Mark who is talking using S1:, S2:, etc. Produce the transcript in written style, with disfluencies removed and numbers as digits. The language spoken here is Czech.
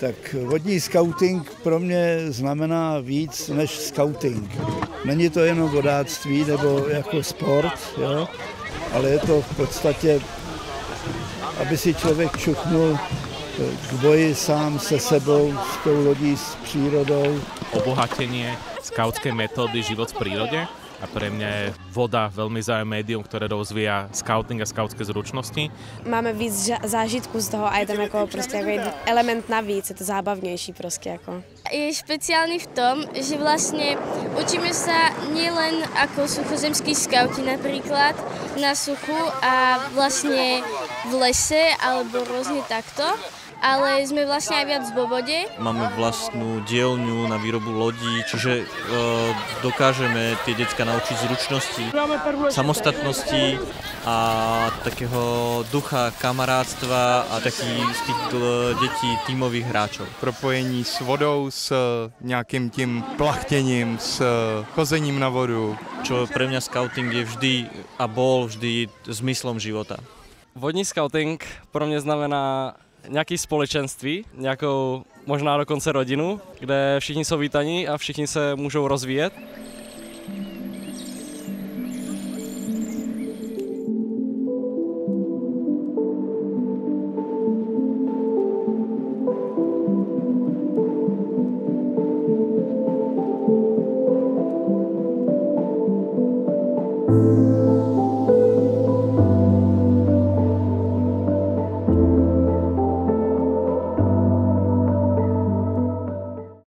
S1: Tak vodní skauting pro mě znamená víc než skauting. Není to jenom vodáctví nebo jako sport, jo? Ale je to v podstatě, aby si člověk čuchnul k boji sám se sebou, s tou lodí, s přírodou.
S2: Obohatenie skautskej metódy život v prírode. A pre mňa je voda veľmi zaujímavé médium, ktoré rozvíja skauting a skautské zručnosti.
S3: Máme víc zážitku z toho a je tam jako prostě jako element navíc, je to zábavnější prostě jako.
S4: Je špeciálny v tom, že vlastne učíme sa nielen ako suchozemskí skauti napríklad na suchu a vlastne v lese alebo rôzne takto, ale sme vlastne aj viac vo vode.
S5: Máme vlastnú dielňu na výrobu lodí, čiže dokážeme tie decka naučiť zručnosti, samostatnosti a takého ducha kamarádstva a taký z tých detí tímových hráčov.
S6: Propojení s vodou, s nějakým tím plachtěním, s chozením na vodu.
S5: Čo pre mňa skauting je vždy a bol vždy zmyslom života.
S7: Vodní skauting pro mě znamená nějaké společenství, nějakou možná dokonce rodinu, kde všichni jsou vítaní a všichni se můžou rozvíjet.
S8: Thank you.